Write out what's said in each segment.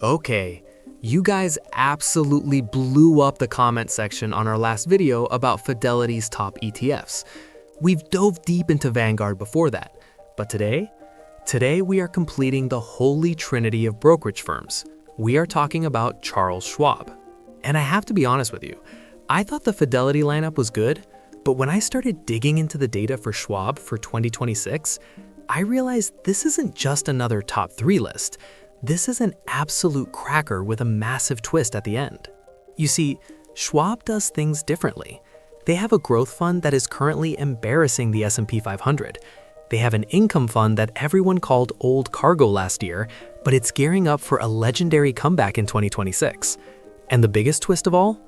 Okay, you guys absolutely blew up the comment section on our last video about Fidelity's top ETFs. We've dove deep into Vanguard before that, but today we are completing the holy trinity of brokerage firms. We are talking about Charles Schwab. And I have to be honest with you, I thought the Fidelity lineup was good, but when I started digging into the data for Schwab for 2026, I realized this isn't just another top 3 list. This is an absolute cracker with a massive twist at the end. You see, Schwab does things differently. They have a growth fund that is currently embarrassing the S&P 500. They have an income fund that everyone called old cargo last year, but it's gearing up for a legendary comeback in 2026. And the biggest twist of all?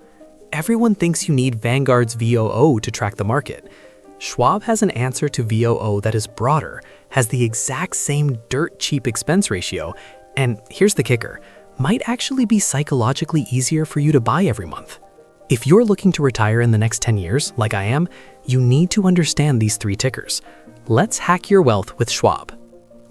Everyone thinks you need Vanguard's VOO to track the market. Schwab has an answer to VOO that is broader, has the exact same dirt cheap expense ratio, and here's the kicker, might actually be psychologically easier for you to buy every month. If you're looking to retire in the next 10 years, like I am, you need to understand these 3 tickers. Let's hack your wealth with Schwab.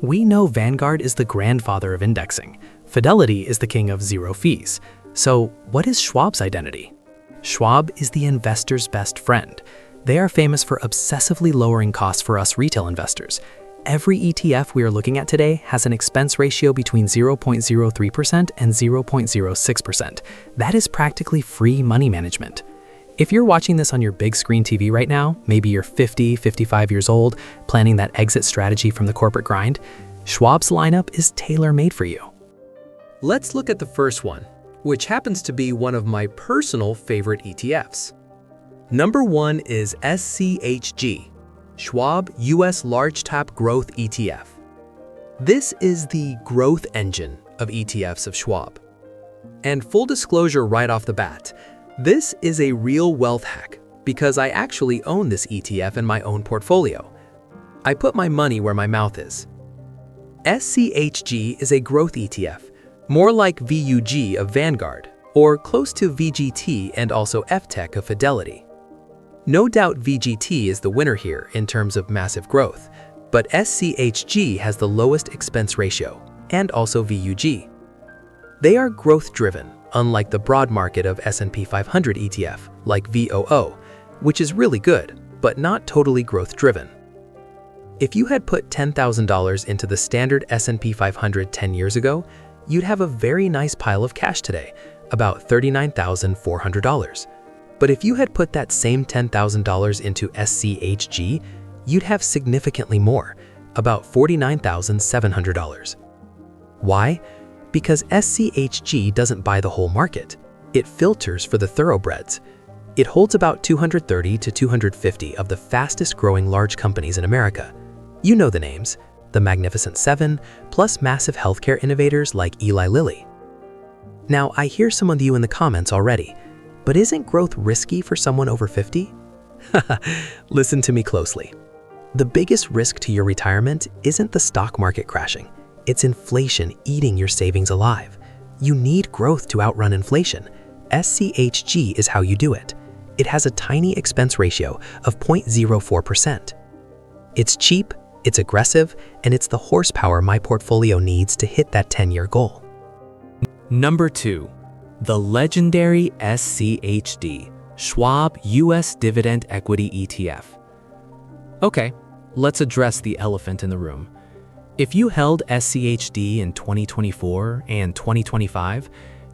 We know Vanguard is the grandfather of indexing. Fidelity is the king of zero fees. So what is Schwab's identity? Schwab is the investor's best friend. They are famous for obsessively lowering costs for us retail investors. Every ETF we are looking at today has an expense ratio between 0.03% and 0.06%. That is practically free money management. If you're watching this on your big screen TV right now, maybe you're 50, 55 years old, planning that exit strategy from the corporate grind, Schwab's lineup is tailor-made for you. Let's look at the first one, which happens to be one of my personal favorite ETFs. Number 1 is SCHG. Schwab US Large Cap Growth ETF. This is the growth engine of ETFs of Schwab. And full disclosure right off the bat, this is a real wealth hack because I actually own this ETF in my own portfolio. I put my money where my mouth is. SCHG is a growth ETF, more like VUG of Vanguard, or close to VGT and also FTech of Fidelity. No doubt VGT is the winner here in terms of massive growth, but SCHG has the lowest expense ratio, and also VUG. They are growth-driven, unlike the broad market of S&P 500 ETF, like VOO, which is really good, but not totally growth-driven. If you had put $10,000 into the standard S&P 500 10 years ago, you'd have a very nice pile of cash today, about $39,400. But if you had put that same $10,000 into SCHG, you'd have significantly more, about $49,700. Why? Because SCHG doesn't buy the whole market. It filters for the thoroughbreds. It holds about 230 to 250 of the fastest growing large companies in America. You know the names, the Magnificent Seven, plus massive healthcare innovators like Eli Lilly. Now, I hear some of you in the comments already, but isn't growth risky for someone over 50? Listen to me closely. The biggest risk to your retirement isn't the stock market crashing. It's inflation eating your savings alive. You need growth to outrun inflation. SCHG is how you do it. It has a tiny expense ratio of 0.04%. It's cheap, it's aggressive, and it's the horsepower my portfolio needs to hit that 10-year goal. Number 2. The legendary SCHD, Schwab US Dividend Equity ETF. Okay, let's address the elephant in the room. If you held SCHD in 2024 and 2025,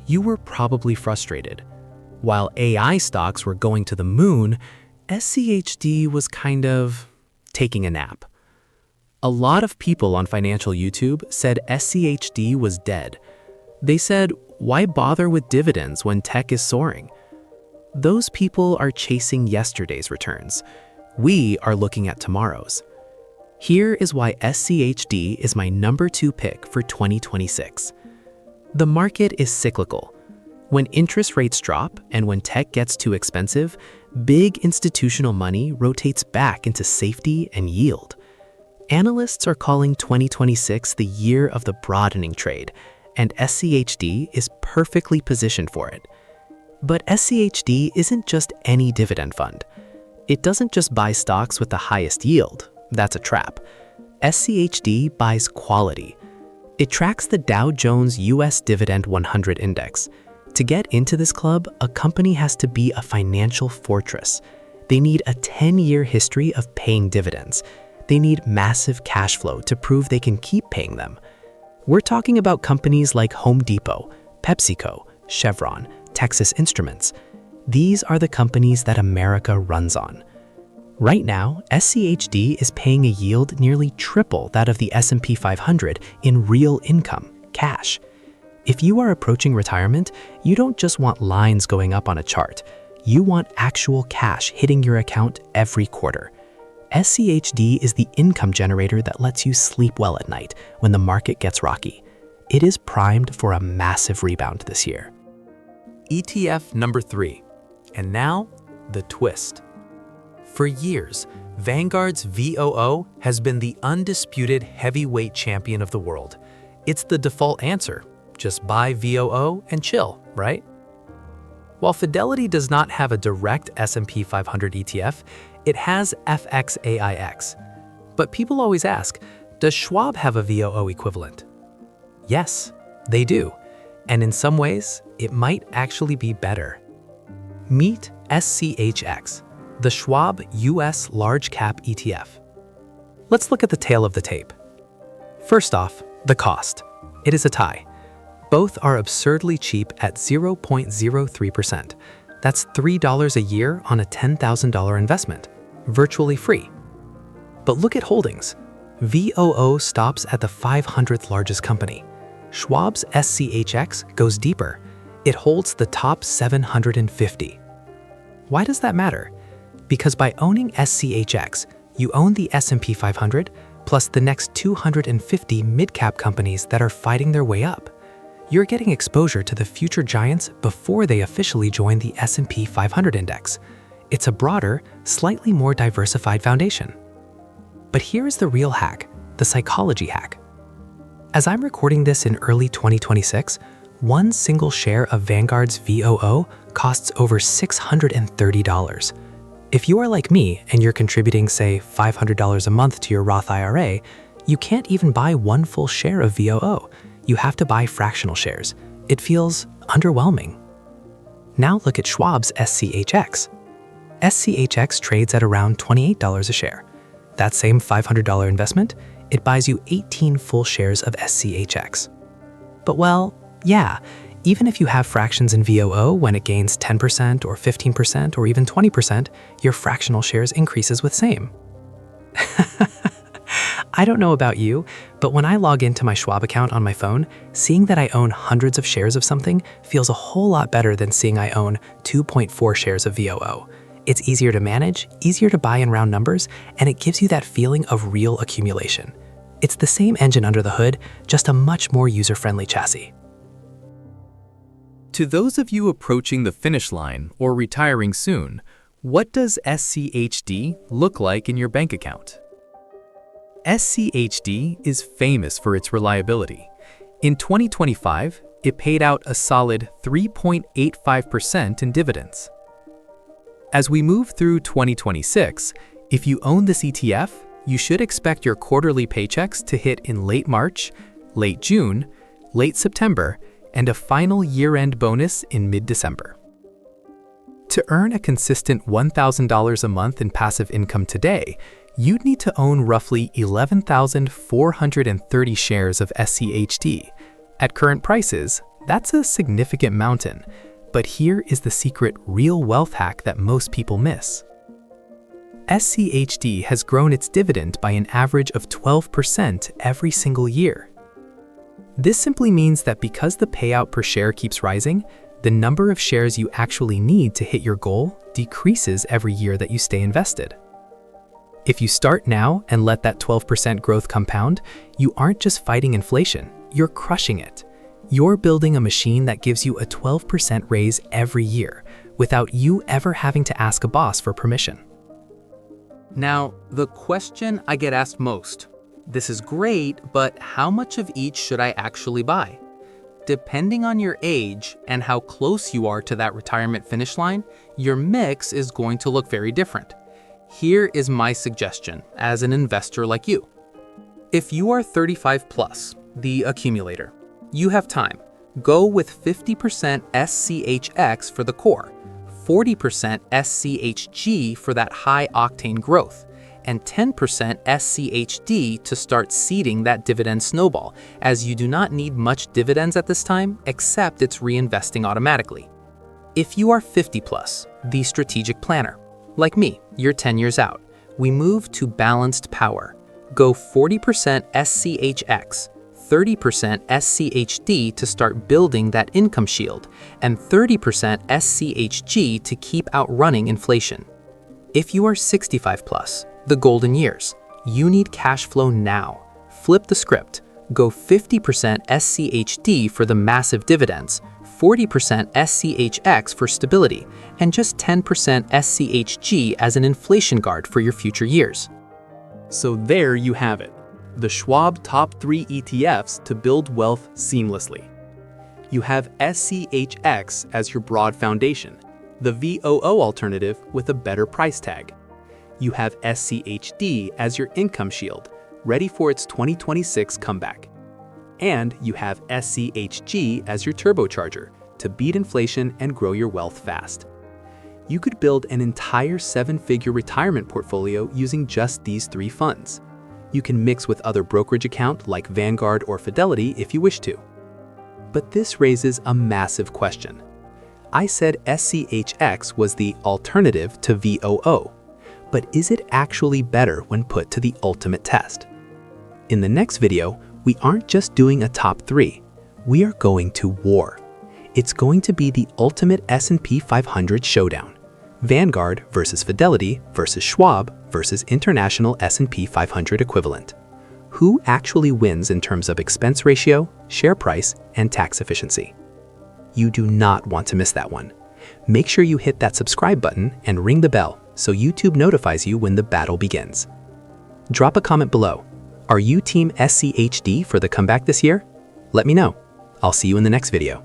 you were probably frustrated. While AI stocks were going to the moon, SCHD was kind of taking a nap. A lot of people on Financial YouTube said SCHD was dead. They said, why bother with dividends when tech is soaring? Those people are chasing yesterday's returns. We are looking at tomorrow's. Here is why SCHD is my number 2 pick for 2026. The market is cyclical. When interest rates drop and when tech gets too expensive, big institutional money rotates back into safety and yield. Analysts are calling 2026 the year of the broadening trade, and SCHD is perfectly positioned for it. But SCHD isn't just any dividend fund. It doesn't just buy stocks with the highest yield. That's a trap. SCHD buys quality. It tracks the Dow Jones US Dividend 100 index. To get into this club, a company has to be a financial fortress. They need a 10-year history of paying dividends. They need massive cash flow to prove they can keep paying them. We're talking about companies like Home Depot, PepsiCo, Chevron, Texas Instruments. These are the companies that America runs on. Right now, SCHD is paying a yield nearly triple that of the S&P 500 in real income, cash. If you are approaching retirement, you don't just want lines going up on a chart. You want actual cash hitting your account every quarter. SCHD is the income generator that lets you sleep well at night when the market gets rocky. It is primed for a massive rebound this year. ETF number 3. And now, the twist. For years, Vanguard's VOO has been the undisputed heavyweight champion of the world. It's the default answer. Just buy VOO and chill, right? While Fidelity does not have a direct S&P 500 ETF, it has FXAIX. But people always ask, does Schwab have a VOO equivalent? Yes, they do. And in some ways, it might actually be better. Meet SCHX, the Schwab US Large Cap ETF. Let's look at the tail of the tape. First off, the cost. It is a tie. Both are absurdly cheap at 0.03%. That's $3 a year on a $10,000 investment, virtually free. But look at holdings. VOO stops at the 500th largest company. Schwab's SCHX goes deeper. It holds the top 750. Why does that matter? Because by owning SCHX, you own the S&P 500 plus the next 250 mid-cap companies that are fighting their way up. You're getting exposure to the future giants before they officially join the S&P 500 index. It's a broader, slightly more diversified foundation. But here's the real hack, the psychology hack. As I'm recording this in early 2026, one single share of Vanguard's VOO costs over $630. If you are like me and you're contributing, say, $500 a month to your Roth IRA, you can't even buy one full share of VOO. You have to buy fractional shares. It feels underwhelming. Now look at Schwab's SCHX. SCHX trades at around $28 a share. That same $500 investment, it buys you 18 full shares of SCHX. But well, yeah, even if you have fractions in VOO when it gains 10% or 15% or even 20%, your fractional shares increases with same. I don't know about you, but when I log into my Schwab account on my phone, seeing that I own hundreds of shares of something feels a whole lot better than seeing I own 2.4 shares of VOO. It's easier to manage, easier to buy in round numbers, and it gives you that feeling of real accumulation. It's the same engine under the hood, just a much more user-friendly chassis. To those of you approaching the finish line or retiring soon, what does SCHD look like in your bank account? SCHD is famous for its reliability. In 2025, it paid out a solid 3.85% in dividends. As we move through 2026, if you own this ETF, you should expect your quarterly paychecks to hit in late March, late June, late September, and a final year-end bonus in mid-December. To earn a consistent $1,000 a month in passive income today, you'd need to own roughly 11,430 shares of SCHD. At current prices, that's a significant mountain, but here is the secret real wealth hack that most people miss. SCHD has grown its dividend by an average of 12% every single year. This simply means that because the payout per share keeps rising, the number of shares you actually need to hit your goal decreases every year that you stay invested. If you start now and let that 12% growth compound, you aren't just fighting inflation, you're crushing it. You're building a machine that gives you a 12% raise every year without you ever having to ask a boss for permission. Now, the question I get asked most, this is great, but how much of each should I actually buy? Depending on your age and how close you are to that retirement finish line, your mix is going to look very different. Here is my suggestion as an investor like you. If you are 35 plus, the accumulator. You have time. Go with 50% SCHX for the core, 40% SCHG for that high-octane growth, and 10% SCHD to start seeding that dividend snowball, as you do not need much dividends at this time, except it's reinvesting automatically. If you are 50 plus, the strategic planner, like me, you're 10 years out, we move to balanced power. Go 40% SCHX, 30% SCHD to start building that income shield, and 30% SCHG to keep outrunning inflation. If you are 65 plus, the golden years, you need cash flow now. Flip the script. Go 50% SCHD for the massive dividends, 40% SCHX for stability, and just 10% SCHG as an inflation guard for your future years. So there you have it, the Schwab top 3 ETFs to build wealth seamlessly. You have SCHX as your broad foundation, the VOO alternative with a better price tag. You have SCHD as your income shield, ready for its 2026 comeback. And you have SCHG as your turbocharger to beat inflation and grow your wealth fast. You could build an entire 7-figure retirement portfolio using just these 3 funds. You can mix with other brokerage accounts like Vanguard or Fidelity if you wish to. But this raises a massive question. I said SCHX was the alternative to VOO, but is it actually better when put to the ultimate test? In the next video, we aren't just doing a top 3, we are going to war. It's going to be the ultimate S&P 500 showdown. Vanguard versus Fidelity versus Schwab versus International S&P 500 equivalent. Who actually wins in terms of expense ratio, share price, and tax efficiency? You do not want to miss that one. Make sure you hit that subscribe button and ring the bell so YouTube notifies you when the battle begins. Drop a comment below. Are you team SCHD for the comeback this year? Let me know. I'll see you in the next video.